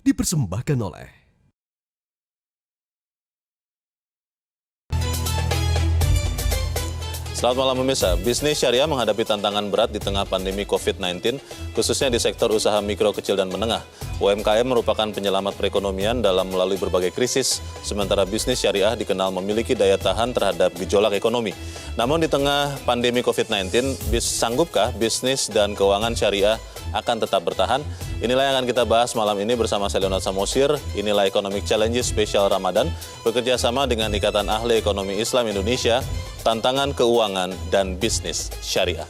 dipersembahkan oleh Selamat malam pemirsa. Bisnis syariah menghadapi tantangan berat di tengah pandemi COVID-19, khususnya di sektor usaha mikro, kecil, dan menengah. UMKM merupakan penyelamat perekonomian dalam melalui berbagai krisis, sementara bisnis syariah dikenal memiliki daya tahan terhadap gejolak ekonomi. Namun di tengah pandemi COVID-19, sanggupkah bisnis dan keuangan syariah akan tetap bertahan? Inilah yang akan kita bahas malam ini bersama saya Leonard Samosir. Inilah Economic Challenges Spesial Ramadan, bekerja sama dengan Ikatan Ahli Ekonomi Islam Indonesia, tantangan keuangan dan bisnis syariah.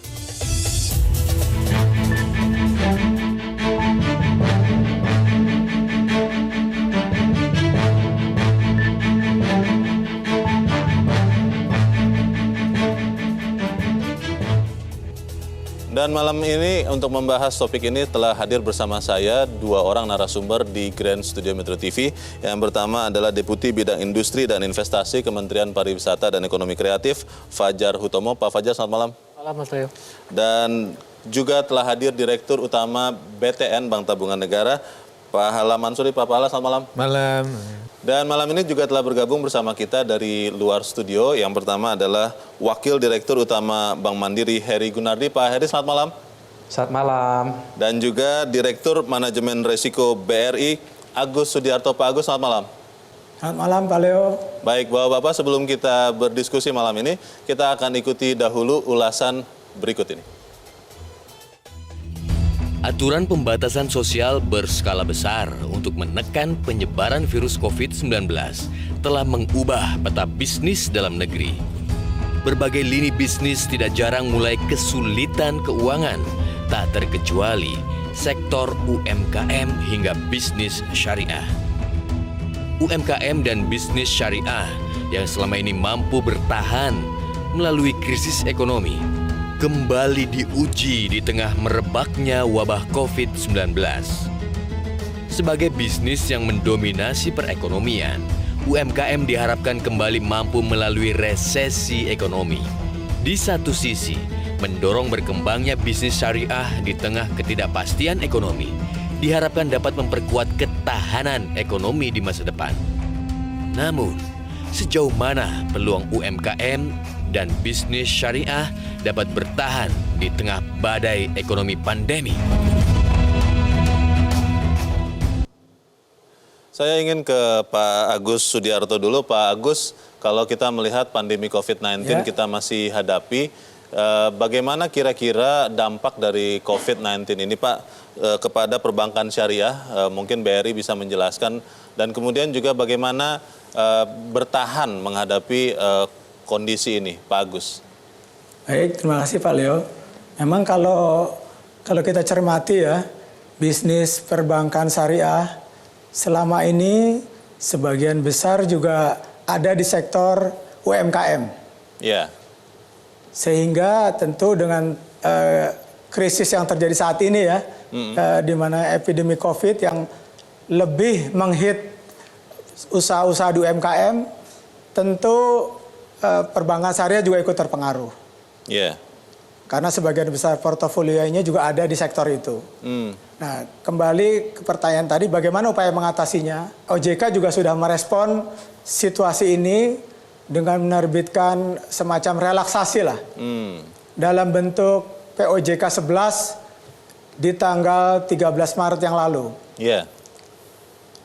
Dan malam ini untuk membahas topik ini telah hadir bersama saya dua orang narasumber di Grand Studio Metro TV. Yang pertama adalah Deputi Bidang Industri dan Investasi Kementerian Pariwisata dan Ekonomi Kreatif, Fajar Hutomo. Pak Fajar, selamat malam. Malam, Mas Leo. Dan juga telah hadir Direktur Utama BTN Bank Tabungan Negara, Pak Hala Mansuri. Pak Hala, selamat malam. Malam. Dan malam ini juga telah bergabung bersama kita dari luar studio. Yang pertama adalah Wakil Direktur Utama Bank Mandiri, Heri Gunardi. Pak Heri, selamat malam. Selamat malam. Dan juga Direktur Manajemen Resiko BRI, Agus Sudiarto. Pak Agus, selamat malam. Selamat malam, Pak Leo. Baik, Bapak-Bapak, sebelum kita berdiskusi malam ini, kita akan ikuti dahulu ulasan berikut ini. Aturan pembatasan sosial berskala besar untuk menekan penyebaran virus COVID-19 telah mengubah peta bisnis dalam negeri. Berbagai lini bisnis tidak jarang mulai kesulitan keuangan, tak terkecuali sektor UMKM hingga bisnis syariah. UMKM dan bisnis syariah yang selama ini mampu bertahan melalui krisis ekonomi kembali diuji di tengah merebaknya wabah COVID-19. Sebagai bisnis yang mendominasi perekonomian, UMKM diharapkan kembali mampu melalui resesi ekonomi. Di satu sisi, mendorong berkembangnya bisnis syariah di tengah ketidakpastian ekonomi, diharapkan dapat memperkuat ketahanan ekonomi di masa depan. Namun, sejauh mana peluang UMKM dan bisnis syariah dapat bertahan di tengah badai ekonomi pandemi? Saya ingin ke Pak Agus Sudiarto dulu. Pak Agus, kalau kita melihat pandemi COVID-19 kita masih hadapi, bagaimana kira-kira dampak dari COVID-19 ini, Pak, kepada perbankan syariah? Mungkin BRI bisa menjelaskan. Dan kemudian juga bagaimana bertahan menghadapi kondisi ini, Pak Agus. Baik, terima kasih Pak Leo. Memang kalau kita cermati ya, bisnis perbankan syariah selama ini sebagian besar juga ada di sektor UMKM. Ya. Sehingga tentu dengan krisis yang terjadi saat ini ya, di mana epidemi COVID yang lebih menghit usaha-usaha di UMKM, tentu perbankan syariah juga ikut terpengaruh. Yeah. Karena sebagian besar portofolionya juga ada di sektor itu. Nah, kembali ke pertanyaan tadi, bagaimana upaya mengatasinya? OJK juga sudah merespon situasi ini dengan menerbitkan semacam relaksasi lah. Dalam bentuk POJK 11 di tanggal 13 Maret yang lalu. Yeah.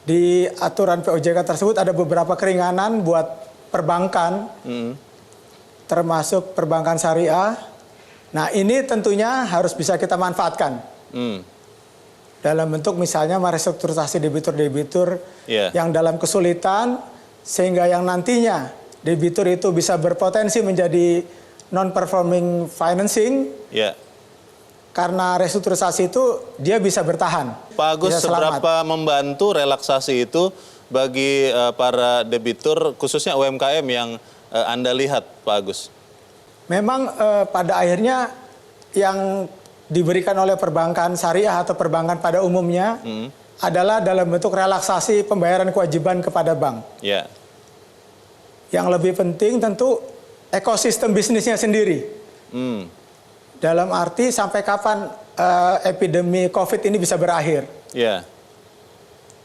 Di aturan POJK tersebut ada beberapa keringanan buat perbankan, termasuk perbankan syariah. Nah, ini tentunya harus bisa kita manfaatkan. Dalam bentuk misalnya merestrukturisasi debitur-debitur yang dalam kesulitan, sehingga yang nantinya debitur itu bisa berpotensi menjadi non-performing financing. Karena restrukturisasi itu dia bisa bertahan. Pak Agus, seberapa membantu relaksasi itu bagi para debitur, khususnya UMKM yang Anda lihat, Pak Agus? Memang pada akhirnya yang diberikan oleh perbankan syariah atau perbankan pada umumnya adalah dalam bentuk relaksasi pembayaran kewajiban kepada bank. Yang lebih penting tentu ekosistem bisnisnya sendiri. Dalam arti sampai kapan epidemi COVID ini bisa berakhir.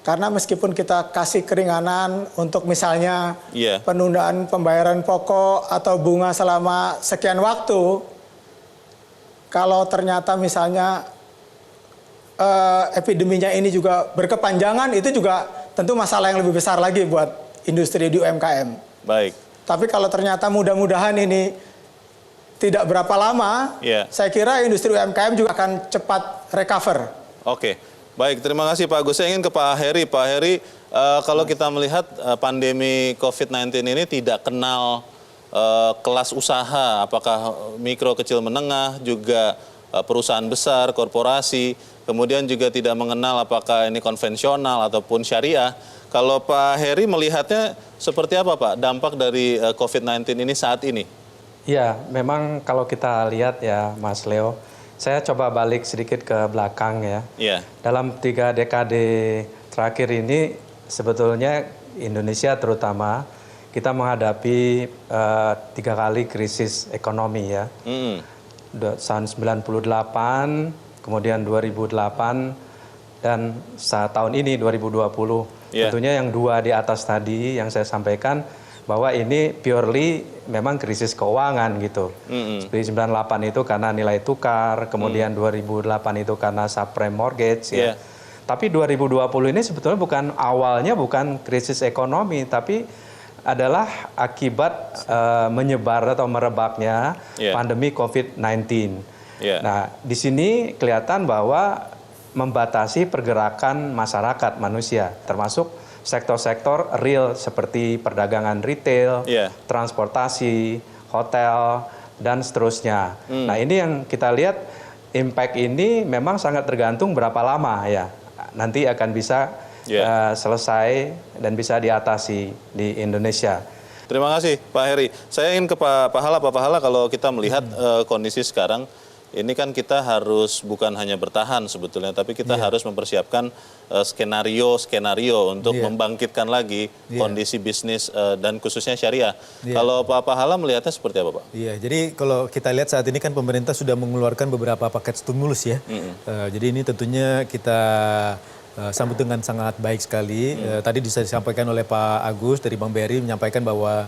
Karena meskipun kita kasih keringanan untuk misalnya penundaan pembayaran pokok atau bunga selama sekian waktu, kalau ternyata misalnya epideminya ini juga berkepanjangan, itu juga tentu masalah yang lebih besar lagi buat industri di UMKM. Baik. Tapi kalau ternyata mudah-mudahan ini tidak berapa lama, saya kira industri UMKM juga akan cepat recover. Oke. Baik, terima kasih Pak Agus. Saya ingin ke Pak Heri. Pak Heri, kalau kita melihat pandemi COVID-19 ini tidak kenal kelas usaha, apakah mikro, kecil, menengah, juga perusahaan besar, korporasi, kemudian juga tidak mengenal apakah ini konvensional ataupun syariah. Kalau Pak Heri melihatnya seperti apa Pak dampak dari COVID-19 ini saat ini? Ya, memang kalau kita lihat ya Mas Leo, saya coba balik sedikit ke belakang ya. Dalam 3 dekade terakhir ini sebetulnya Indonesia terutama kita menghadapi 3 kali krisis ekonomi ya. Tahun 98, kemudian 2008, dan saat tahun ini 2020. Tentunya yang 2 di atas tadi yang saya sampaikan bahwa ini purely memang krisis keuangan gitu. Seperti 98 itu karena nilai tukar, kemudian 2008 itu karena subprime mortgage ya. Tapi 2020 ini sebetulnya awalnya bukan krisis ekonomi, tapi adalah akibat menyebar atau merebaknya pandemi COVID-19. Nah, di sini kelihatan bahwa membatasi pergerakan masyarakat manusia, termasuk sektor-sektor real seperti perdagangan retail, transportasi, hotel, dan seterusnya. Nah, ini yang kita lihat impact ini memang sangat tergantung berapa lama ya. Nanti akan bisa selesai dan bisa diatasi di Indonesia. Terima kasih Pak Heri. Saya ingin ke Pak Pahala. Pak Pahala, kalau kita melihat kondisi sekarang, ini kan kita harus bukan hanya bertahan sebetulnya, tapi kita harus mempersiapkan skenario-skenario untuk membangkitkan lagi kondisi bisnis dan khususnya syariah. Kalau Pak Pahala melihatnya seperti apa Pak? Iya, jadi kalau kita lihat saat ini kan pemerintah sudah mengeluarkan beberapa paket stimulus ya. Jadi ini tentunya kita sambut dengan sangat baik sekali. Tadi disampaikan oleh Pak Agus dari Bank BRI menyampaikan bahwa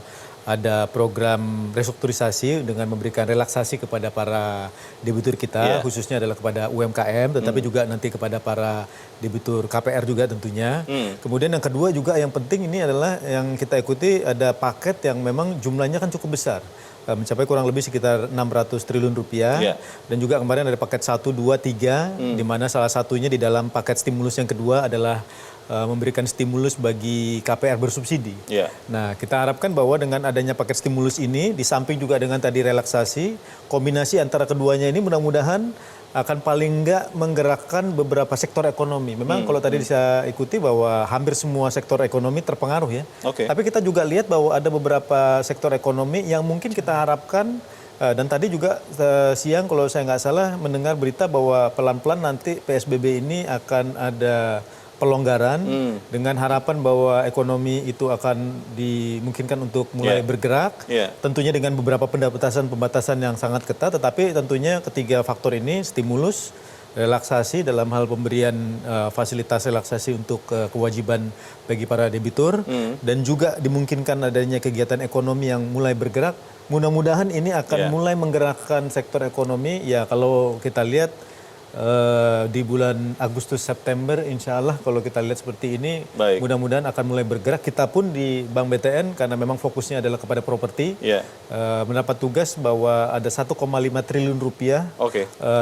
ada program restrukturisasi dengan memberikan relaksasi kepada para debitur kita, khususnya adalah kepada UMKM, tetapi juga nanti kepada para debitur KPR juga tentunya. Kemudian yang kedua juga yang penting ini adalah yang kita ikuti ada paket yang memang jumlahnya kan cukup besar. Mencapai kurang lebih sekitar 600 triliun rupiah. Dan juga kemarin ada paket 1, 2, 3, di mana salah satunya di dalam paket stimulus yang kedua adalah memberikan stimulus bagi KPR bersubsidi. Nah, kita harapkan bahwa dengan adanya paket stimulus ini, di samping juga dengan tadi relaksasi, kombinasi antara keduanya ini mudah-mudahan akan paling enggak menggerakkan beberapa sektor ekonomi. Memang kalau tadi saya ikuti bahwa hampir semua sektor ekonomi terpengaruh ya. Tapi kita juga lihat bahwa ada beberapa sektor ekonomi yang mungkin kita harapkan, dan tadi juga siang kalau saya nggak salah mendengar berita bahwa pelan-pelan nanti PSBB ini akan ada pelonggaran dengan harapan bahwa ekonomi itu akan dimungkinkan untuk mulai bergerak. Tentunya dengan beberapa pembatasan yang sangat ketat, tetapi tentunya ketiga faktor ini stimulus, relaksasi dalam hal pemberian fasilitas relaksasi untuk kewajiban bagi para debitur dan juga dimungkinkan adanya kegiatan ekonomi yang mulai bergerak. Mudah-mudahan ini akan mulai menggerakkan sektor ekonomi. Ya kalau kita lihat di bulan Agustus September insya Allah kalau kita lihat seperti ini mudah-mudahan akan mulai bergerak. Kita pun di Bank BTN karena memang fokusnya adalah kepada properti mendapat tugas bahwa ada 1,5 triliun rupiah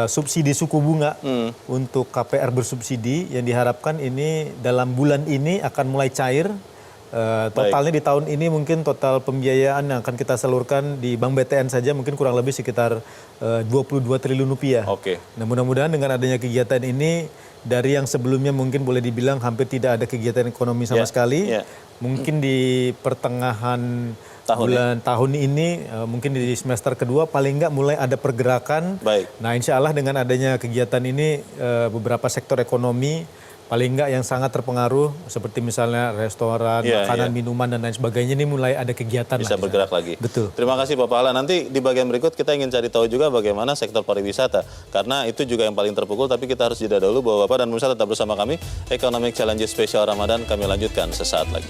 subsidi suku bunga untuk KPR bersubsidi yang diharapkan ini dalam bulan ini akan mulai cair. Totalnya di tahun ini mungkin total pembiayaan yang akan kita salurkan di Bank BTN saja mungkin kurang lebih sekitar 22 triliun rupiah. Nah mudah-mudahan dengan adanya kegiatan ini dari yang sebelumnya mungkin boleh dibilang hampir tidak ada kegiatan ekonomi sama sekali. Mungkin di pertengahan tahun ini mungkin di semester kedua paling nggak mulai ada pergerakan. Nah insya Allah dengan adanya kegiatan ini beberapa sektor ekonomi paling enggak yang sangat terpengaruh seperti misalnya restoran, makanan, minuman dan lain sebagainya ini mulai ada kegiatan bisa bergerak lagi. Betul. Terima kasih Pak Pahala. Nanti di bagian berikut kita ingin cari tahu juga bagaimana sektor pariwisata. Karena itu juga yang paling terpukul, tapi kita harus jeda dulu Bapak-Bapak dan pemirsa tetap bersama kami. Economic Challenge Spesial Ramadan kami lanjutkan sesaat lagi.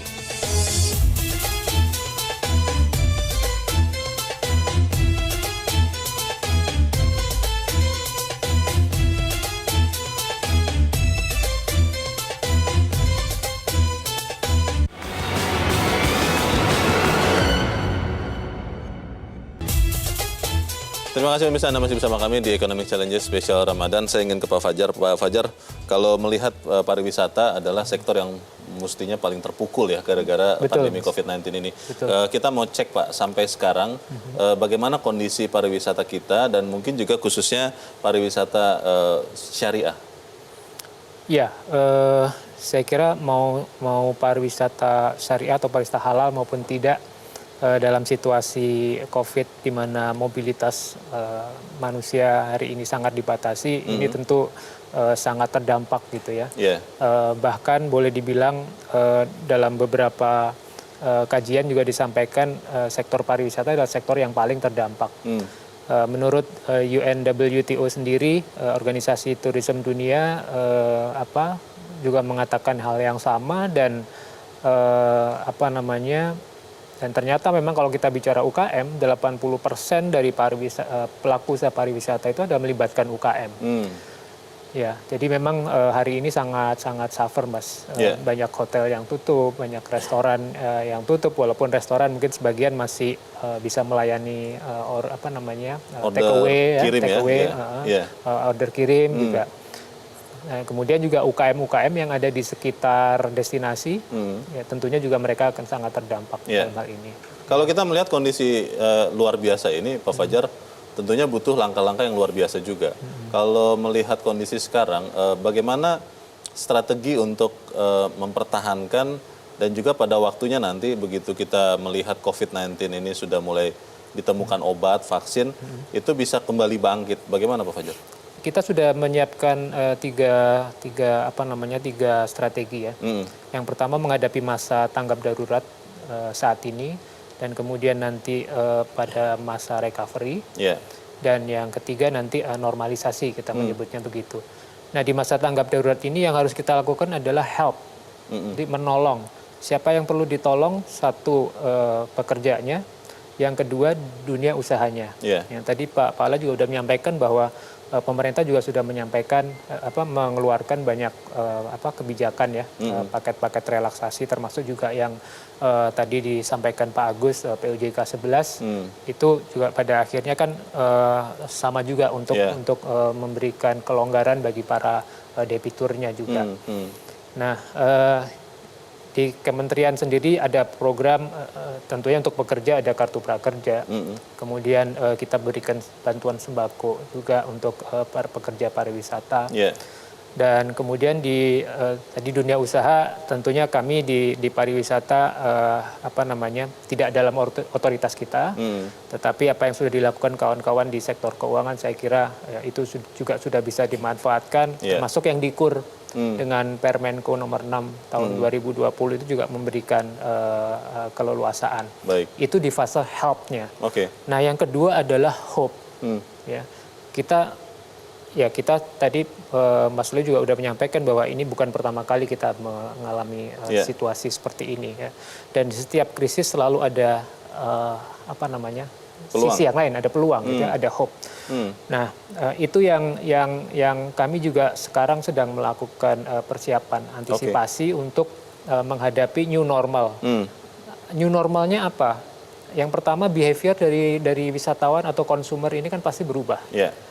Terima kasih pemirsa, Anda masih bersama kami di Economic Challenge Spesial Ramadan. Saya ingin ke Pak Fajar. Pak Fajar, kalau melihat pariwisata adalah sektor yang mestinya paling terpukul ya gara-gara pandemi COVID-19 ini. Kita mau cek Pak, sampai sekarang bagaimana kondisi pariwisata kita dan mungkin juga khususnya pariwisata syariah. Ya, saya kira mau pariwisata syariah atau pariwisata halal maupun tidak, dalam situasi COVID di mana mobilitas manusia hari ini sangat dibatasi, ini tentu sangat terdampak gitu ya. Bahkan boleh dibilang dalam beberapa kajian juga disampaikan sektor pariwisata adalah sektor yang paling terdampak. Menurut UNWTO sendiri, organisasi turisme dunia juga mengatakan hal yang sama dan dan ternyata memang kalau kita bicara UKM, 80% dari pelaku usaha pariwisata itu ada melibatkan UKM. Ya, jadi memang hari ini sangat suffer, Mas. Banyak hotel yang tutup, banyak restoran yang tutup, walaupun restoran mungkin sebagian masih bisa melayani take away, order kirim juga. Nah, kemudian juga UKM yang ada di sekitar destinasi, ya tentunya juga mereka akan sangat terdampak dalam hal ini. Kalau kita melihat kondisi luar biasa ini, Pak Fajar, tentunya butuh langkah-langkah yang luar biasa juga. Kalau melihat kondisi sekarang, bagaimana strategi untuk mempertahankan dan juga pada waktunya nanti begitu kita melihat COVID-19 ini sudah mulai ditemukan obat, vaksin, itu bisa kembali bangkit. Bagaimana Pak Fajar? Kita sudah menyiapkan tiga strategi ya. Yang pertama menghadapi masa tanggap darurat saat ini, dan kemudian nanti pada masa recovery, dan yang ketiga nanti normalisasi, kita menyebutnya begitu. Nah, di masa tanggap darurat ini yang harus kita lakukan adalah help, jadi menolong. Siapa yang perlu ditolong? Satu, pekerjanya, yang kedua dunia usahanya. Yang tadi Pak Pahala juga sudah menyampaikan bahwa pemerintah juga sudah menyampaikan mengeluarkan banyak kebijakan ya, paket-paket relaksasi, termasuk juga yang tadi disampaikan Pak Agus, PUJK 11 itu juga pada akhirnya kan sama juga untuk memberikan kelonggaran bagi para debiturnya juga. Nah, di kementerian sendiri ada program tentunya untuk pekerja, ada kartu prakerja. Kemudian kita berikan bantuan sembako juga untuk para pekerja pariwisata. Dan kemudian di dunia usaha tentunya kami di pariwisata tidak dalam otoritas kita, tetapi apa yang sudah dilakukan kawan-kawan di sektor keuangan saya kira itu juga sudah bisa dimanfaatkan, termasuk yang dikur dengan Permenko nomor 6 tahun 2020 itu juga memberikan keleluasaan. Itu di fase help-nya. Nah, yang kedua adalah hope. Ya, kita tadi Mas Leo juga sudah menyampaikan bahwa ini bukan pertama kali kita mengalami situasi seperti ini ya. Dan di setiap krisis selalu ada peluang. Sisi yang lain, ada peluang, gitu, ada hope. Nah, itu yang kami juga sekarang sedang melakukan persiapan antisipasi untuk menghadapi new normal. New normalnya apa? Yang pertama, behavior dari wisatawan atau konsumer ini kan pasti berubah.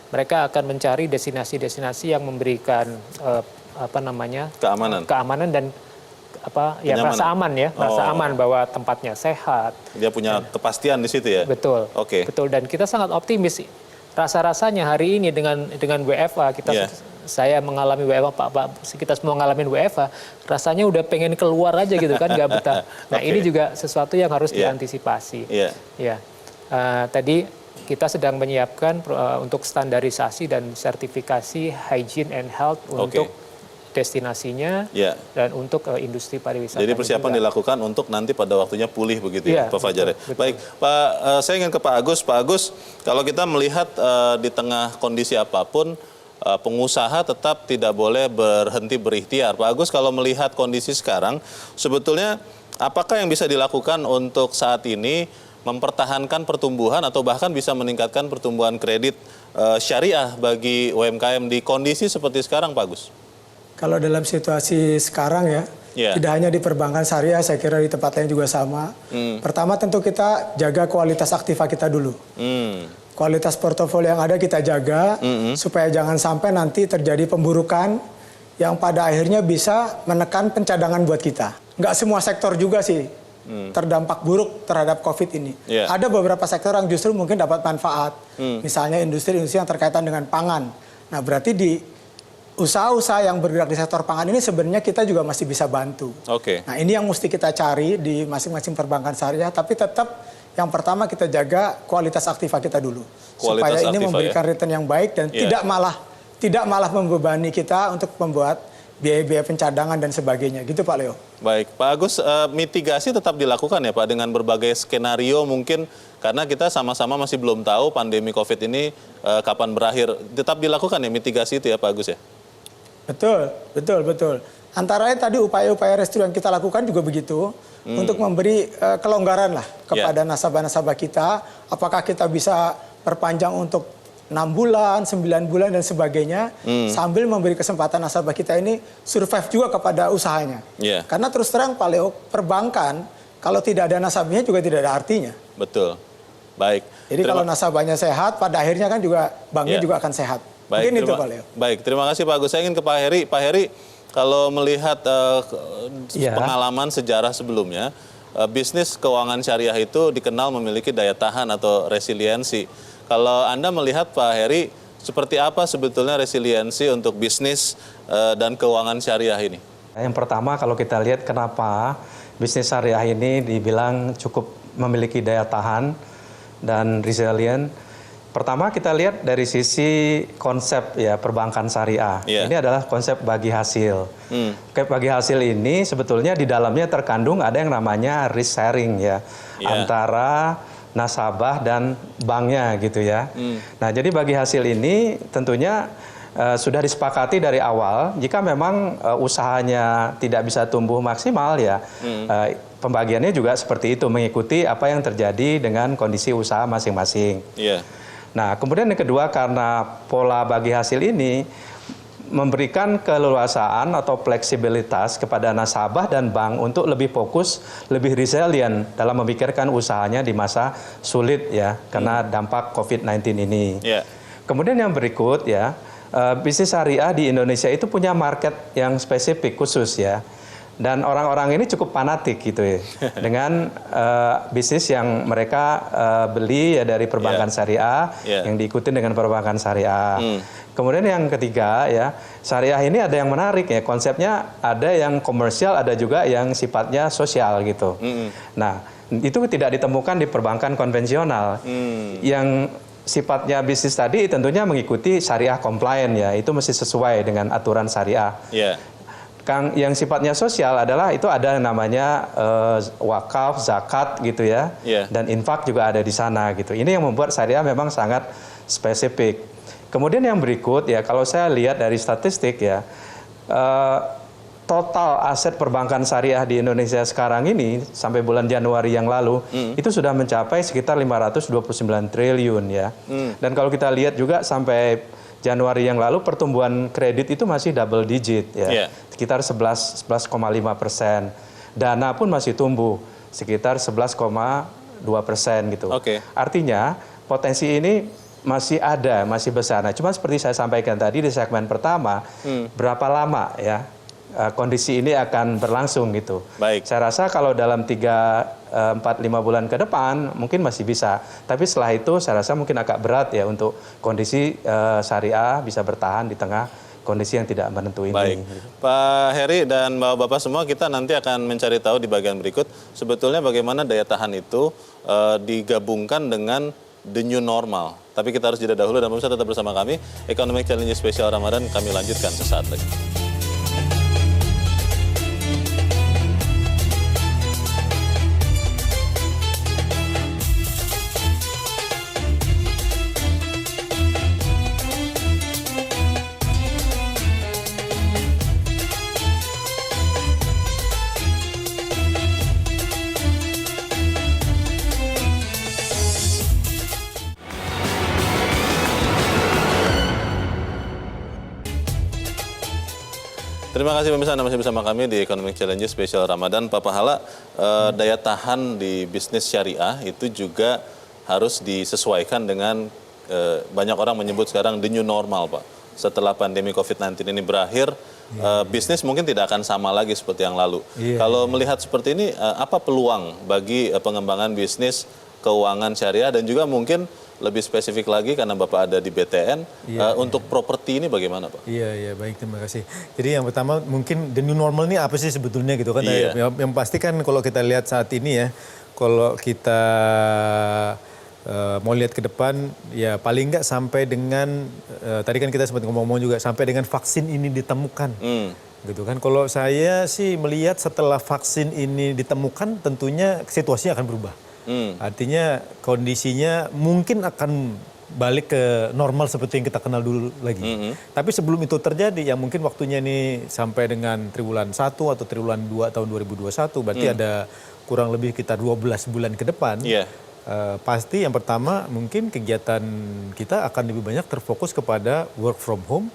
Mereka akan mencari destinasi-destinasi yang memberikan keamanan dan rasa aman ya, rasa aman bahwa tempatnya sehat. Dia punya kepastian di situ ya. Betul. Betul, dan kita sangat optimis. Rasa-rasanya hari ini dengan WFA saya mengalami WFA, Pak, kita semua ngalamin WFA, rasanya udah pengen keluar aja gitu kan, nggak betah. Nah, ini juga sesuatu yang harus diantisipasi. Tadi kita sedang menyiapkan untuk standarisasi dan sertifikasi hygiene and health untuk destinasinya dan untuk industri pariwisata. Jadi persiapan juga dilakukan untuk nanti pada waktunya pulih begitu ya, Pak Fajar. Baik, Pak, saya ingin ke Pak Agus. Pak Agus, kalau kita melihat di tengah kondisi apapun, pengusaha tetap tidak boleh berhenti berikhtiar. Pak Agus, kalau melihat kondisi sekarang, sebetulnya apakah yang bisa dilakukan untuk saat ini mempertahankan pertumbuhan atau bahkan bisa meningkatkan pertumbuhan kredit syariah bagi UMKM di kondisi seperti sekarang, Pak Agus? Kalau dalam situasi sekarang ya, tidak hanya di perbankan syariah, saya kira di tempat lain juga sama. Pertama tentu kita jaga kualitas aktiva kita dulu. Kualitas portofolio yang ada kita jaga, supaya jangan sampai nanti terjadi pemburukan yang pada akhirnya bisa menekan pencadangan buat kita. Nggak semua sektor juga sih terdampak buruk terhadap COVID ini. Ada beberapa sektor yang justru mungkin dapat manfaat. Misalnya industri-industri yang terkaitan dengan pangan. Nah berarti di usaha-usaha yang bergerak di sektor pangan ini sebenarnya kita juga masih bisa bantu. Nah ini yang mesti kita cari di masing-masing perbankan syariah, tapi tetap yang pertama kita jaga kualitas aktiva kita dulu. Supaya ini memberikan return yang baik dan tidak malah membebani kita untuk membuat biaya-biaya pencadangan dan sebagainya. Gitu Pak Leo. Baik, Pak Agus, mitigasi tetap dilakukan ya Pak dengan berbagai skenario mungkin karena kita sama-sama masih belum tahu pandemi COVID ini kapan berakhir. Tetap dilakukan ya mitigasi itu ya Pak Agus ya? Betul. Antara tadi upaya-upaya restu yang kita lakukan juga begitu untuk memberi kelonggaran lah kepada nasabah-nasabah kita. Apakah kita bisa perpanjang untuk 6 bulan, 9 bulan dan sebagainya sambil memberi kesempatan nasabah kita ini survive juga kepada usahanya. Karena terus terang Pak Leo, perbankan kalau tidak ada nasabahnya juga tidak ada artinya. Betul. Baik. Jadi kalau nasabahnya sehat, pada akhirnya kan juga banknya juga akan sehat. Baik, mungkin itu Pak Leo. Baik, terima kasih Pak Agus. Saya ingin ke Pak Heri. Pak Heri, kalau melihat pengalaman sejarah sebelumnya, bisnis keuangan syariah itu dikenal memiliki daya tahan atau resiliensi. Kalau Anda melihat Pak Heri, seperti apa sebetulnya resiliensi untuk bisnis dan keuangan syariah ini? Yang pertama kalau kita lihat kenapa bisnis syariah ini dibilang cukup memiliki daya tahan dan resilient. Pertama kita lihat dari sisi konsep ya perbankan syariah. Ini adalah konsep bagi hasil. Bagi hasil ini sebetulnya di dalamnya terkandung ada yang namanya risk sharing ya antara nasabah dan banknya gitu ya. Nah jadi bagi hasil ini tentunya sudah disepakati dari awal jika memang usahanya tidak bisa tumbuh maksimal ya pembagiannya juga seperti itu mengikuti apa yang terjadi dengan kondisi usaha masing-masing. Nah kemudian yang kedua karena pola bagi hasil ini memberikan keleluasaan atau fleksibilitas kepada nasabah dan bank untuk lebih fokus, lebih resilient dalam memikirkan usahanya di masa sulit ya karena dampak COVID-19 ini. Kemudian yang berikut ya, bisnis syariah di Indonesia itu punya market yang spesifik khusus ya. Dan orang-orang ini cukup fanatik gitu ya dengan bisnis yang mereka beli ya dari perbankan syariah yang diikuti dengan perbankan syariah. Kemudian yang ketiga ya syariah ini ada yang menarik ya konsepnya ada yang komersial ada juga yang sifatnya sosial gitu. Nah itu tidak ditemukan di perbankan konvensional yang sifatnya bisnis tadi tentunya mengikuti syariah compliant ya itu mesti sesuai dengan aturan syariah. Kang yang sifatnya sosial adalah itu ada namanya wakaf, zakat gitu ya, dan infak juga ada di sana gitu. Ini yang membuat syariah memang sangat spesifik. Kemudian yang berikut ya, kalau saya lihat dari statistik ya, total aset perbankan syariah di Indonesia sekarang ini sampai bulan Januari yang lalu itu sudah mencapai sekitar 529 triliun ya. Dan kalau kita lihat juga sampai Januari yang lalu pertumbuhan kredit itu masih double digit ya, sekitar 11,5%. Dana pun masih tumbuh sekitar 11,2% gitu. Artinya potensi ini masih ada, masih besar. Nah, cuma seperti saya sampaikan tadi di segmen pertama, berapa lama ya kondisi ini akan berlangsung gitu. Saya rasa kalau dalam 3, 4, 5 bulan ke depan mungkin masih bisa. Tapi setelah itu saya rasa mungkin agak berat ya untuk kondisi syariah bisa bertahan di tengah kondisi yang tidak menentu ini. Baik, Pak Heri dan Bapak-Bapak semua kita nanti akan mencari tahu di bagian berikut sebetulnya bagaimana daya tahan itu digabungkan dengan the new normal. Tapi kita harus jeda dahulu dan pemirsa tetap bersama kami. Economic Challenge Spesial Ramadan kami lanjutkan sesaat lagi. Terima kasih pemirsa, Anda masih bersama kami di Economic Challenge Spesial Ramadan. Pak Pahala, daya tahan di bisnis syariah itu juga harus disesuaikan dengan banyak orang menyebut sekarang the new normal, Pak. Setelah pandemi COVID-19 ini berakhir, bisnis mungkin tidak akan sama lagi seperti yang lalu. Kalau melihat seperti ini, apa peluang bagi pengembangan bisnis keuangan syariah dan juga mungkin lebih spesifik lagi karena Bapak ada di BTN, untuk properti ini bagaimana, Pak? Iya, baik, terima kasih. Jadi yang pertama mungkin the new normal ini apa sih sebetulnya gitu kan? Yang pasti kan kalau kita lihat saat ini ya, kalau kita mau lihat ke depan, ya paling nggak sampai dengan, tadi kan kita sempat ngomong-ngomong juga, sampai dengan vaksin ini ditemukan. Gitu kan. Kalau saya sih melihat setelah vaksin ini ditemukan tentunya situasinya akan berubah. Artinya kondisinya mungkin akan balik ke normal seperti yang kita kenal dulu lagi. Tapi sebelum itu terjadi, ya mungkin waktunya ini sampai dengan triwulan 1 atau triwulan 2 tahun 2021, berarti ada kurang lebih kita 12 bulan ke depan. Pasti yang pertama mungkin kegiatan kita akan lebih banyak terfokus kepada work from home.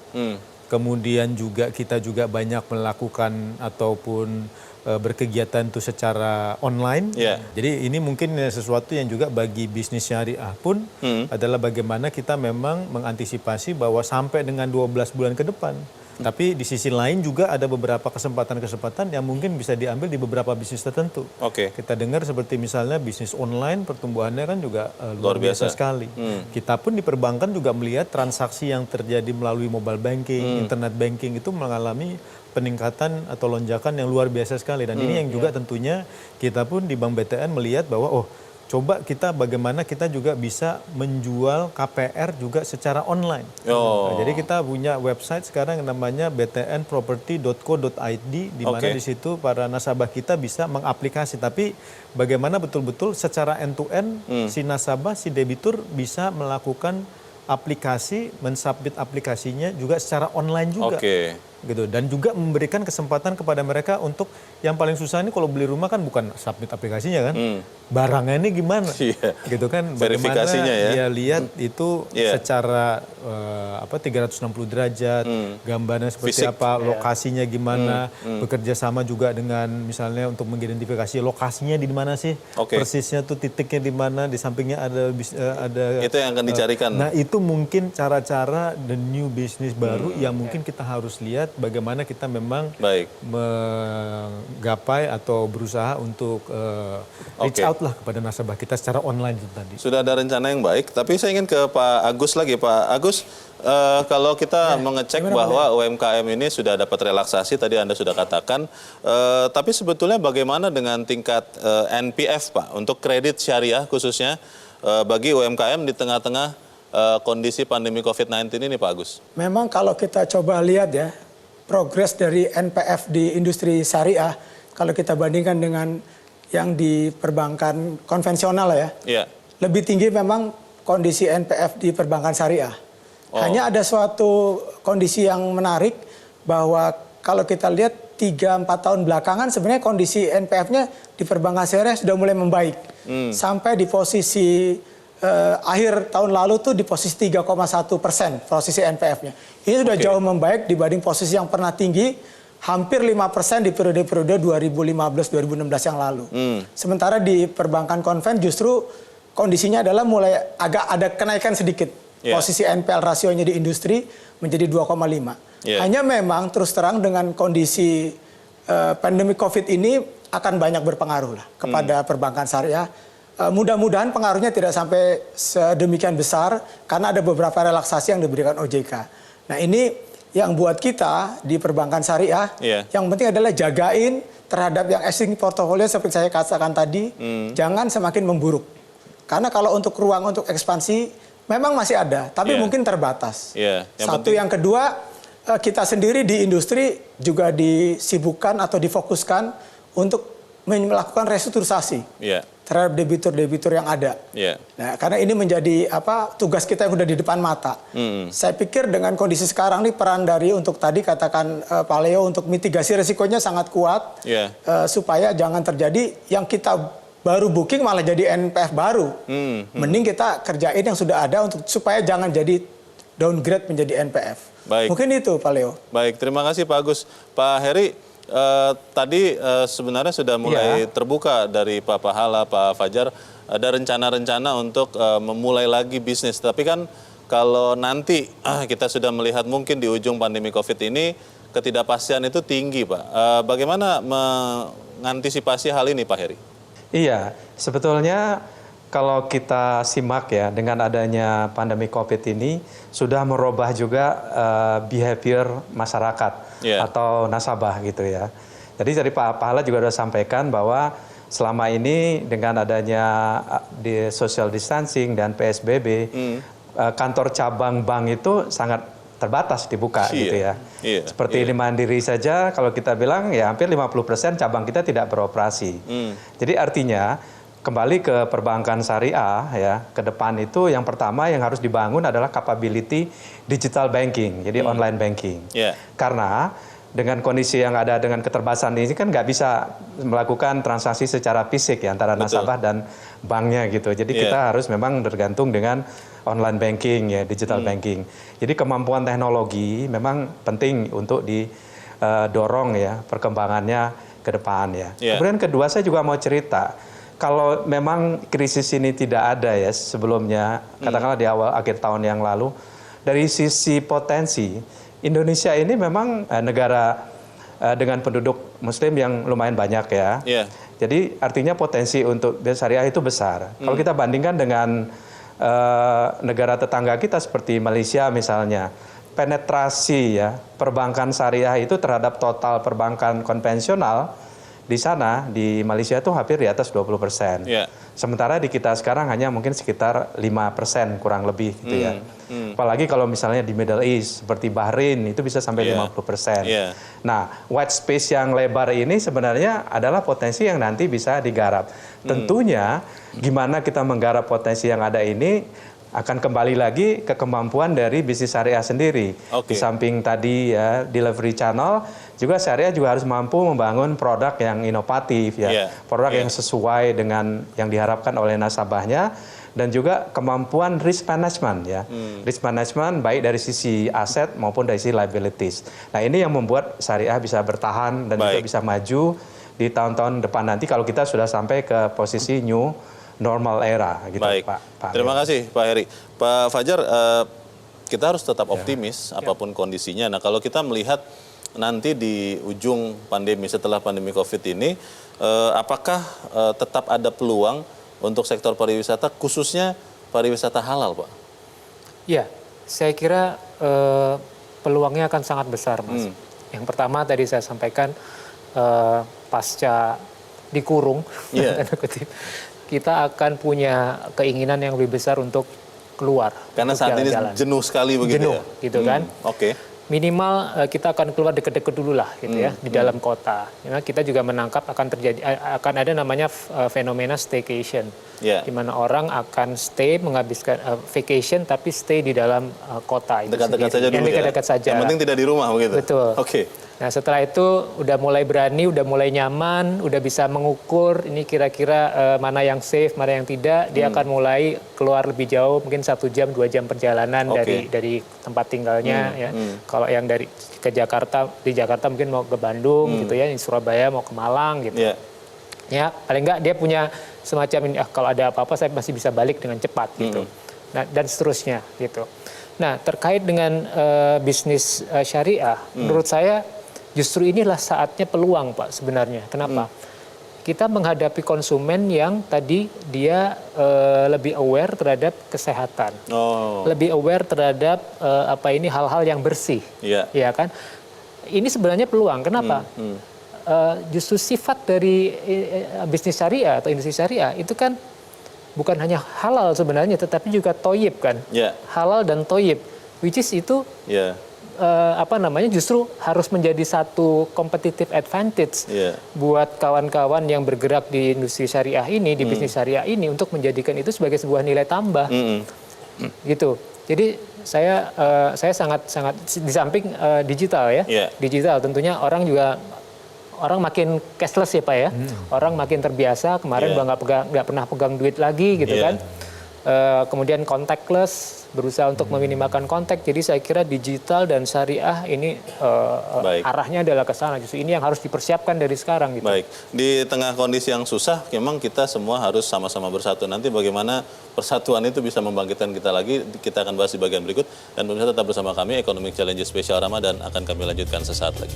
Kemudian juga kita juga banyak melakukan ataupun berkegiatan itu secara online. Jadi ini mungkin sesuatu yang juga bagi bisnis syariah pun adalah bagaimana kita memang mengantisipasi bahwa sampai dengan 12 bulan ke depan. Tapi di sisi lain juga ada beberapa kesempatan-kesempatan yang mungkin bisa diambil di beberapa bisnis tertentu. Kita dengar seperti misalnya bisnis online pertumbuhannya kan juga luar biasa sekali. Kita pun di perbankan juga melihat transaksi yang terjadi melalui mobile banking, internet banking itu mengalami peningkatan atau lonjakan yang luar biasa sekali. Dan ini yang juga tentunya kita pun di Bank BTN melihat bahwa coba kita bagaimana kita juga bisa menjual KPR juga secara online. Nah, jadi kita punya website sekarang yang namanya btnproperty.co.id di mana di situ para nasabah kita bisa mengaplikasi. Tapi bagaimana betul-betul secara end to end si nasabah, si debitur bisa melakukan aplikasi, mensubmit aplikasinya juga secara online juga. Gitu. Dan juga memberikan kesempatan kepada mereka untuk yang paling susah ini kalau beli rumah kan bukan submit aplikasinya kan, barangnya ini gimana, gitu kan, verifikasinya ya. Dia lihat itu secara 360 derajat, gambarnya seperti apa, lokasinya gimana, bekerja sama juga dengan misalnya untuk mengidentifikasi lokasinya di mana sih, persisnya tuh titiknya di mana, di sampingnya ada itu yang akan dicarikan. Nah itu mungkin cara-cara the new business baru yang mungkin kita harus lihat bagaimana kita memang menggapai atau berusaha untuk reach out lah kepada nasabah kita secara online itu tadi. Sudah ada rencana yang baik, tapi saya ingin ke Pak Agus lagi. Pak Agus, kalau kita mengecek bahwa UMKM ini sudah dapat relaksasi, tadi Anda sudah katakan, tapi sebetulnya bagaimana dengan tingkat NPF, Pak, untuk kredit syariah khususnya bagi UMKM di tengah-tengah kondisi pandemi COVID-19 ini, Pak Agus? Memang kalau kita coba lihat ya, progres dari NPF di industri syariah, kalau kita bandingkan dengan yang di perbankan konvensional ya, lebih tinggi memang kondisi NPF di perbankan syariah. Hanya ada suatu kondisi yang menarik bahwa kalau kita lihat 3-4 tahun belakangan sebenarnya kondisi NPF-nya di perbankan syariah sudah mulai membaik. Sampai di posisi akhir tahun lalu tuh di posisi 3,1% posisi NPF-nya. Ini sudah jauh membaik dibanding posisi yang pernah tinggi, hampir 5% di periode-periode 2015-2016 yang lalu. Sementara di perbankan konven justru kondisinya adalah mulai agak ada kenaikan sedikit. Posisi NPL rasionya di industri menjadi 2,5. Hanya memang terus terang dengan kondisi pandemi COVID ini akan banyak berpengaruh lah kepada perbankan syariah. Mudah-mudahan pengaruhnya tidak sampai sedemikian besar karena ada beberapa relaksasi yang diberikan OJK. Nah ini yang buat kita di perbankan syariah, yang penting adalah jagain terhadap yang existing portfolio seperti saya katakan tadi, jangan semakin memburuk. Karena kalau untuk ruang untuk ekspansi memang masih ada, tapi mungkin terbatas. Yang kedua, kita sendiri di industri juga disibukkan atau difokuskan untuk melakukan restrukturisasi terhadap debitur-debitur yang ada. Nah, karena ini menjadi tugas kita yang sudah di depan mata. Saya pikir dengan kondisi sekarang nih peran dari untuk tadi katakan Pak Leo untuk mitigasi risikonya sangat kuat supaya jangan terjadi yang kita baru booking malah jadi NPF baru. Mending kita kerjain yang sudah ada untuk supaya jangan jadi downgrade menjadi NPF. Baik. Mungkin itu Pak Leo. Baik, terima kasih Pak Agus. Pak Heri, tadi sebenarnya sudah mulai terbuka dari Pak Pahala, Pak Fajar, ada rencana-rencana untuk memulai lagi bisnis. Tapi kan kalau nanti kita sudah melihat mungkin di ujung pandemi COVID ini, ketidakpastian itu tinggi, Pak. Bagaimana mengantisipasi hal ini, Pak Heri? Iya, sebetulnya kalau kita simak ya, dengan adanya pandemi COVID ini sudah merubah juga behavior masyarakat atau nasabah gitu ya. Jadi Pak Pahala juga sudah sampaikan bahwa selama ini dengan adanya di social distancing dan PSBB, kantor cabang bank itu sangat terbatas dibuka gitu ya. Seperti di Mandiri saja kalau kita bilang ya hampir 50% cabang kita tidak beroperasi. Jadi artinya kembali ke perbankan syariah ya, ke depan itu yang pertama yang harus dibangun adalah capability digital banking, jadi online banking. Karena dengan kondisi yang ada dengan keterbatasan ini kan nggak bisa melakukan transaksi secara fisik ya antara nasabah dan banknya gitu. Jadi kita harus memang tergantung dengan online banking ya, digital banking. Jadi kemampuan teknologi memang penting untuk didorong ya perkembangannya ke depan ya. Kemudian kedua saya juga mau cerita. Kalau memang krisis ini tidak ada ya sebelumnya, katakanlah di awal akhir tahun yang lalu, dari sisi potensi, Indonesia ini memang negara dengan penduduk muslim yang lumayan banyak ya. Jadi artinya potensi untuk syariah itu besar. Kalau kita bandingkan dengan negara tetangga kita seperti Malaysia misalnya, penetrasi ya perbankan syariah itu terhadap total perbankan konvensional di sana, di Malaysia itu hampir di atas 20%. Sementara di kita sekarang hanya mungkin sekitar 5% kurang lebih gitu ya. Apalagi kalau misalnya di Middle East, seperti Bahrain, itu bisa sampai 50%. Nah, white space yang lebar ini sebenarnya adalah potensi yang nanti bisa digarap. Tentunya, gimana kita menggarap potensi yang ada ini, akan kembali lagi ke kemampuan dari bisnis syariah sendiri. Di samping tadi ya delivery channel, juga syariah juga harus mampu membangun produk yang inovatif ya, produk yang sesuai dengan yang diharapkan oleh nasabahnya, dan juga kemampuan risk management ya, risk management baik dari sisi aset maupun dari sisi liabilities. Nah ini yang membuat syariah bisa bertahan dan juga bisa maju di tahun-tahun depan nanti kalau kita sudah sampai ke posisi new normal era gitu. Pak. Terima kasih Pak Heri. Pak Fajar, kita harus tetap optimis apapun kondisinya. Nah kalau kita melihat nanti di ujung pandemi, setelah pandemi COVID ini, apakah tetap ada peluang untuk sektor pariwisata, khususnya pariwisata halal, Pak? Ya, saya kira peluangnya akan sangat besar, Mas. Yang pertama tadi saya sampaikan, pasca dikurung, kita akan punya keinginan yang lebih besar untuk keluar. Karena saat ini jenuh sekali begitu ya? Gitu kan. Minimal kita akan keluar deket-deket dulu lah gitu ya, di dalam kota. Ya, kita juga menangkap akan ada namanya fenomena staycation. Di mana orang akan stay, menghabiskan vacation tapi stay di dalam kota. Dekat-dekat saja dulu dekat-dekat saja. Yang penting tidak di rumah begitu? Betul. Nah setelah itu udah mulai berani, udah mulai nyaman, udah bisa mengukur ini kira-kira mana yang safe, mana yang tidak. Dia akan mulai keluar lebih jauh, mungkin 1 jam, 2 jam perjalanan dari tempat tinggalnya. Ya. Kalau yang dari ke Jakarta, di Jakarta mungkin mau ke Bandung gitu ya, di Surabaya mau ke Malang gitu. Ya paling enggak dia punya semacam ini, kalau ada apa-apa saya masih bisa balik dengan cepat gitu. Nah, dan seterusnya gitu. Nah terkait dengan bisnis syariah, menurut saya justru inilah saatnya peluang Pak sebenarnya. Kenapa? Kita menghadapi konsumen yang tadi dia lebih aware terhadap kesehatan, lebih aware terhadap hal-hal yang bersih, ya kan? Ini sebenarnya peluang. Kenapa? Justru sifat dari bisnis syariah atau industri syariah itu kan bukan hanya halal sebenarnya, tetapi juga toyib kan, halal dan toyib, which is itu justru harus menjadi satu competitive advantage buat kawan-kawan yang bergerak di industri syariah ini, di bisnis syariah ini, untuk menjadikan itu sebagai sebuah nilai tambah, gitu. Jadi saya sangat di samping digital ya, digital tentunya orang makin cashless ya Pak ya, orang makin terbiasa. Kemarin udah nggak pernah pegang duit lagi gitu kan. kemudian contactless, berusaha untuk meminimalkan kontak. Jadi saya kira digital dan syariah ini arahnya adalah ke sana. Justru ini yang harus dipersiapkan dari sekarang. Gitu. Baik, di tengah kondisi yang susah, memang kita semua harus sama-sama bersatu. Nanti bagaimana persatuan itu bisa membangkitkan kita lagi, kita akan bahas di bagian berikut. Dan pemirsa tetap bersama kami, Economic Challenge Spesial Ramadan akan kami lanjutkan sesaat lagi.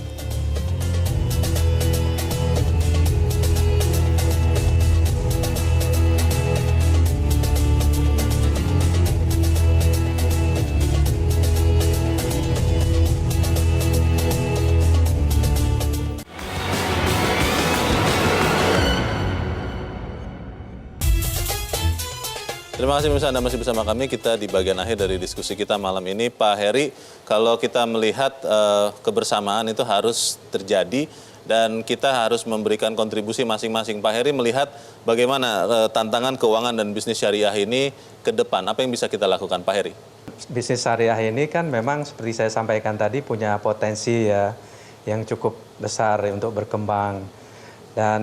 Terima kasih pemirsa Anda masih bersama kami. Kita di bagian akhir dari diskusi kita malam ini. Pak Heri, kalau kita melihat kebersamaan itu harus terjadi dan kita harus memberikan kontribusi masing-masing. Pak Heri melihat bagaimana tantangan keuangan dan bisnis syariah ini ke depan. Apa yang bisa kita lakukan, Pak Heri? Bisnis syariah ini kan memang seperti saya sampaikan tadi punya potensi ya yang cukup besar untuk berkembang. Dan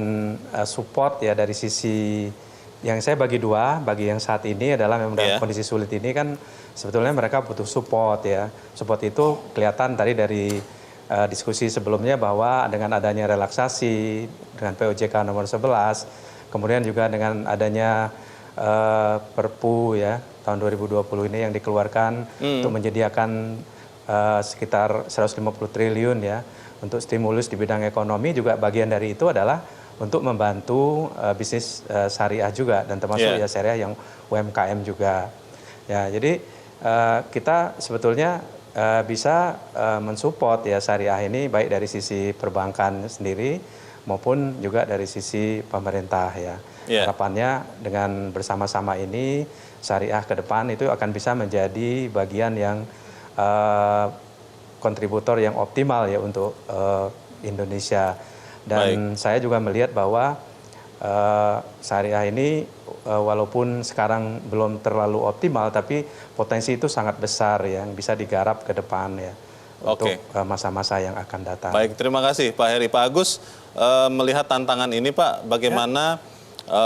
support ya dari sisi yang saya bagi dua, bagi yang saat ini adalah memang dalam kondisi sulit ini kan sebetulnya mereka butuh support ya. Support itu kelihatan tadi dari diskusi sebelumnya bahwa dengan adanya relaksasi dengan POJK nomor 11, kemudian juga dengan adanya Perpu ya tahun 2020 ini yang dikeluarkan untuk menyediakan sekitar 150 triliun ya untuk stimulus di bidang ekonomi, juga bagian dari itu adalah untuk membantu bisnis syariah juga dan termasuk ya syariah yang UMKM juga. Ya, jadi kita sebetulnya bisa mensupport ya syariah ini baik dari sisi perbankan sendiri maupun juga dari sisi pemerintah ya. Harapannya dengan bersama-sama ini syariah ke depan itu akan bisa menjadi bagian yang kontributor yang optimal ya untuk Indonesia. Dan saya juga melihat bahwa syariah ini walaupun sekarang belum terlalu optimal, tapi potensi itu sangat besar ya, yang bisa digarap ke depan ya untuk masa-masa yang akan datang. Baik, terima kasih Pak Heri. Pak Agus, melihat tantangan ini Pak, bagaimana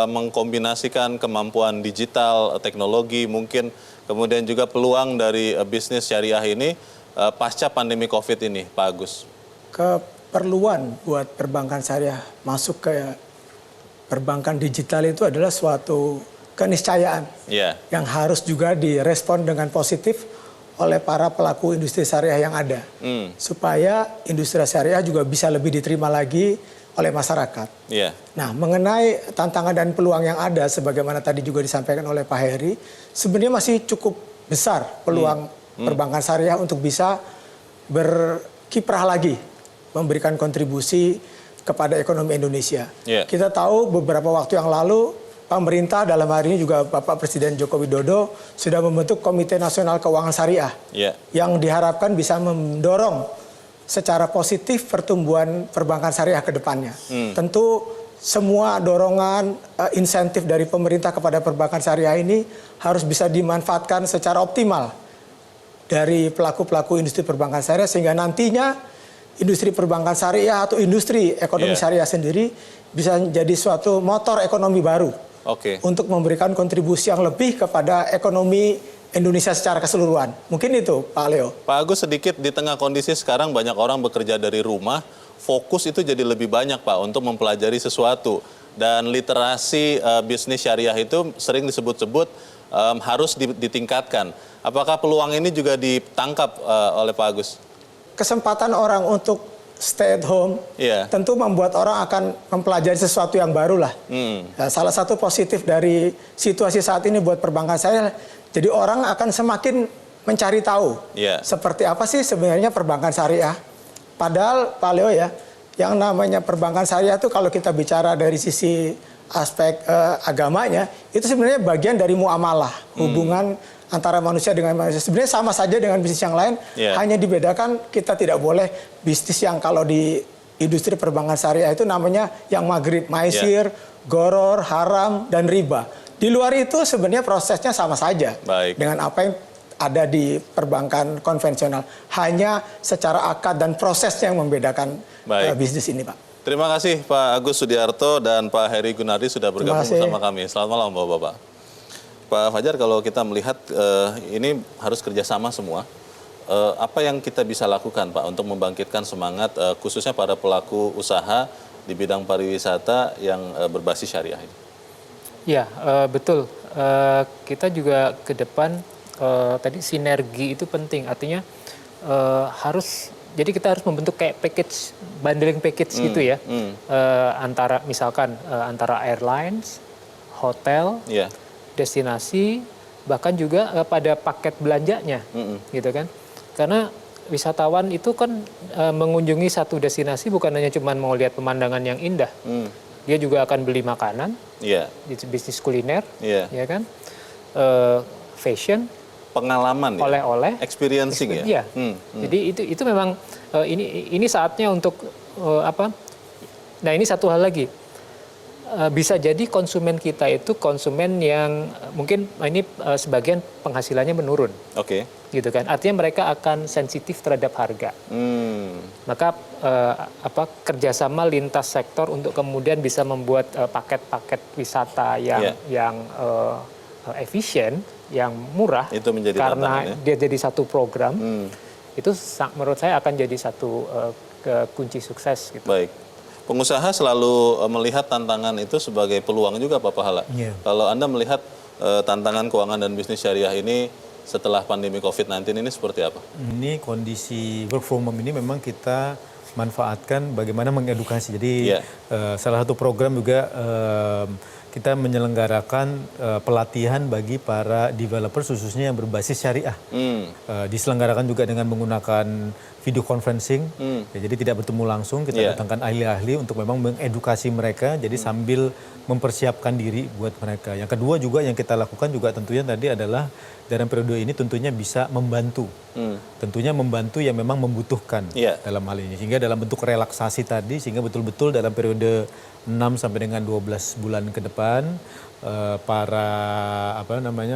mengkombinasikan kemampuan digital, teknologi mungkin, kemudian juga peluang dari bisnis syariah ini pasca pandemi COVID ini, Pak Agus? Keperluan buat perbankan syariah masuk ke perbankan digital itu adalah suatu keniscayaan yang harus juga direspon dengan positif oleh para pelaku industri syariah yang ada, supaya industri syariah juga bisa lebih diterima lagi oleh masyarakat. Nah, mengenai tantangan dan peluang yang ada, sebagaimana tadi juga disampaikan oleh Pak Heri, sebenarnya masih cukup besar peluang perbankan syariah untuk bisa berkiprah lagi, memberikan kontribusi kepada ekonomi Indonesia. Kita tahu beberapa waktu yang lalu pemerintah dalam hari ini juga Bapak Presiden Joko Widodo sudah membentuk Komite Nasional Keuangan Syariah yang diharapkan bisa mendorong secara positif pertumbuhan perbankan syariah ke depannya. Tentu semua dorongan insentif dari pemerintah kepada perbankan syariah ini harus bisa dimanfaatkan secara optimal dari pelaku-pelaku industri perbankan syariah sehingga nantinya industri perbankan syariah atau industri ekonomi syariah sendiri bisa menjadi suatu motor ekonomi baru untuk memberikan kontribusi yang lebih kepada ekonomi Indonesia secara keseluruhan. Mungkin itu, Pak Leo. Pak Agus, sedikit di tengah kondisi sekarang banyak orang bekerja dari rumah, fokus itu jadi lebih banyak Pak untuk mempelajari sesuatu. Dan literasi bisnis syariah itu sering disebut-sebut harus ditingkatkan. Apakah peluang ini juga ditangkap oleh Pak Agus? Kesempatan orang untuk stay at home tentu membuat orang akan mempelajari sesuatu yang baru lah. Nah, salah satu positif dari situasi saat ini buat perbankan saya, jadi orang akan semakin mencari tahu seperti apa sih sebenarnya perbankan syariah. Padahal Pak Leo ya, yang namanya perbankan syariah itu kalau kita bicara dari sisi aspek agamanya, itu sebenarnya bagian dari muamalah, hubungan antara manusia dengan manusia. Sebenarnya sama saja dengan bisnis yang lain, hanya dibedakan kita tidak boleh bisnis yang kalau di industri perbankan syariah itu namanya yang maghrib, maisir, goror, haram, dan riba. Di luar itu sebenarnya prosesnya sama saja dengan apa yang ada di perbankan konvensional. Hanya secara akad dan prosesnya yang membedakan bisnis ini, Pak. Terima kasih Pak Agus Sudiarto dan Pak Heri Gunardi sudah bergabung bersama kami. Selamat malam Bapak-Bapak. Pak Fajar, kalau kita melihat ini harus kerjasama semua, apa yang kita bisa lakukan Pak untuk membangkitkan semangat khususnya para pelaku usaha di bidang pariwisata yang berbasis syariah ini? Ya, betul. Kita juga ke depan tadi sinergi itu penting. Artinya jadi kita harus membentuk kayak package, bundling package gitu ya. Antara misalkan antara airlines, hotel, destinasi, bahkan juga pada paket belanjanya, gitu kan? Karena wisatawan itu kan mengunjungi satu destinasi bukan hanya cuma mau lihat pemandangan yang indah, dia juga akan beli makanan, bisnis kuliner, ya kan, fashion, pengalaman, oleh-oleh, experiencing ya. Jadi itu memang ini saatnya untuk apa? Nah ini satu hal lagi. Bisa jadi konsumen kita itu konsumen yang mungkin ini sebagian penghasilannya menurun. Oke. Gitu kan. Artinya mereka akan sensitif terhadap harga. Maka kerjasama lintas sektor untuk kemudian bisa membuat paket-paket wisata yang efisien, yang murah, itu menjadi karena dia jadi satu program. Itu menurut saya akan jadi satu kunci sukses. Gitu. Baik. Pengusaha selalu melihat tantangan itu sebagai peluang juga Pak Pahala. Kalau Anda melihat tantangan keuangan dan bisnis syariah ini setelah pandemi COVID-19 ini seperti apa? Ini kondisi work from home ini memang kita manfaatkan bagaimana mengedukasi. Jadi salah satu program juga kita menyelenggarakan pelatihan bagi para developer khususnya yang berbasis syariah. Diselenggarakan juga dengan menggunakan video conferencing, jadi tidak bertemu langsung, kita datangkan ahli-ahli untuk memang mengedukasi mereka, jadi sambil mempersiapkan diri buat mereka. Yang kedua juga yang kita lakukan juga tentunya tadi adalah dalam periode ini tentunya bisa membantu, tentunya membantu yang memang membutuhkan dalam hal ini, sehingga dalam bentuk relaksasi tadi, sehingga betul-betul dalam periode 6 sampai dengan 12 bulan ke depan, para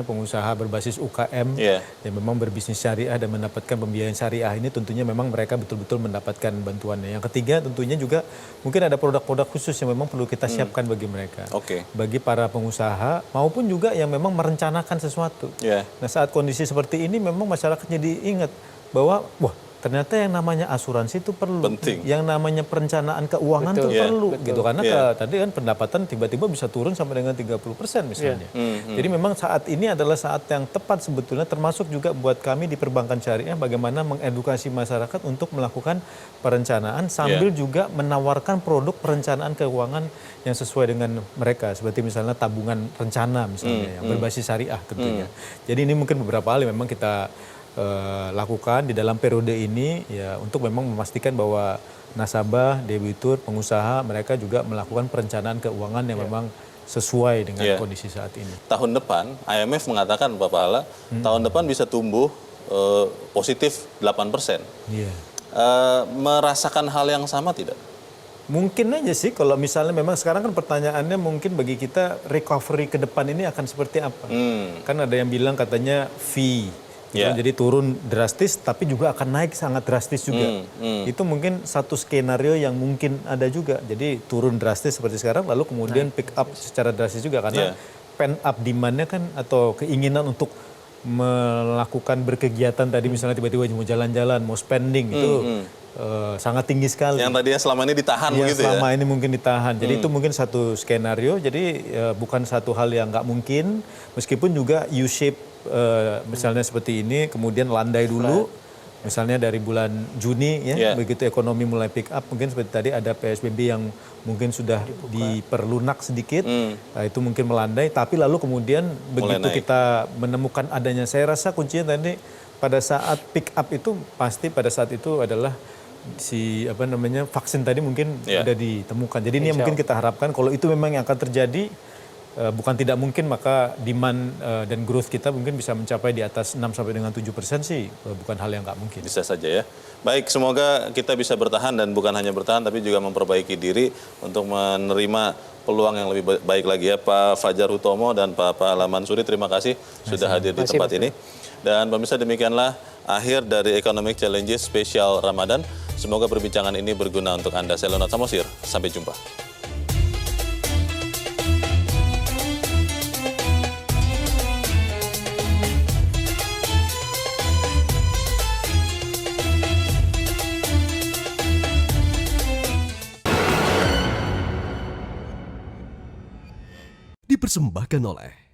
pengusaha berbasis UKM yang memang berbisnis syariah dan mendapatkan pembiayaan syariah ini tentunya memang mereka betul-betul mendapatkan bantuannya. Yang ketiga tentunya juga mungkin ada produk-produk khusus yang memang perlu kita siapkan bagi mereka. Bagi para pengusaha maupun juga yang memang merencanakan sesuatu. Nah saat kondisi seperti ini memang masyarakat jadi ingat bahwa ternyata yang namanya asuransi itu perlu, yang namanya perencanaan keuangan itu perlu, gitu karena tadi kan pendapatan tiba-tiba bisa turun sampai dengan 30% misalnya. Jadi memang saat ini adalah saat yang tepat sebetulnya, termasuk juga buat kami di perbankan syariah bagaimana mengedukasi masyarakat untuk melakukan perencanaan sambil juga menawarkan produk perencanaan keuangan yang sesuai dengan mereka, seperti misalnya tabungan rencana misalnya yang berbasis syariah tentunya. Jadi ini mungkin beberapa hal yang memang kita lakukan di dalam periode ini ya untuk memang memastikan bahwa nasabah, debitur, pengusaha mereka juga melakukan perencanaan keuangan yang memang sesuai dengan kondisi saat ini. Tahun depan IMF mengatakan Pak Pahala tahun depan bisa tumbuh positif 8%. Merasakan hal yang sama tidak? Mungkin aja sih kalau misalnya memang sekarang kan pertanyaannya mungkin bagi kita recovery ke depan ini akan seperti apa. Kan ada yang bilang katanya V. Jadi turun drastis tapi juga akan naik sangat drastis juga. Itu mungkin satu skenario yang mungkin ada juga. Jadi turun drastis seperti sekarang lalu kemudian pick up secara drastis juga karena pent up demand-nya kan atau keinginan untuk melakukan berkegiatan tadi misalnya tiba-tiba mau jalan-jalan, mau spending itu sangat tinggi sekali. Yang tadinya selama ini ditahan begitu ya? Selama ini mungkin ditahan. Jadi itu mungkin satu skenario. Jadi bukan satu hal yang nggak mungkin. Meskipun juga U-shape misalnya seperti ini, kemudian landai dulu. Misalnya dari bulan Juni begitu ekonomi mulai pick up. Mungkin seperti tadi ada PSBB yang mungkin sudah diperlunak sedikit. Nah, itu mungkin melandai. Tapi lalu kemudian begitu kita menemukan adanya, saya rasa kuncinya tadi pada saat pick up itu pasti pada saat itu adalah vaksin tadi mungkin sudah ditemukan. Jadi ini yang mungkin kita harapkan kalau itu memang yang akan terjadi, bukan tidak mungkin maka demand dan growth kita mungkin bisa mencapai di atas 6 sampai dengan 7% sih, bukan hal yang nggak mungkin. Bisa saja ya. Baik, semoga kita bisa bertahan dan bukan hanya bertahan tapi juga memperbaiki diri untuk menerima peluang yang lebih baik lagi ya. Pak Fajar Hutomo dan Pak Pahala Mansuri, terima kasih sudah hadir di tempat ini. Dan pemirsa, demikianlah akhir dari Economic Challenges spesial Ramadan. Semoga perbincangan ini berguna untuk Anda. Saya Leonard Samosir, sampai jumpa. dipersembahkan oleh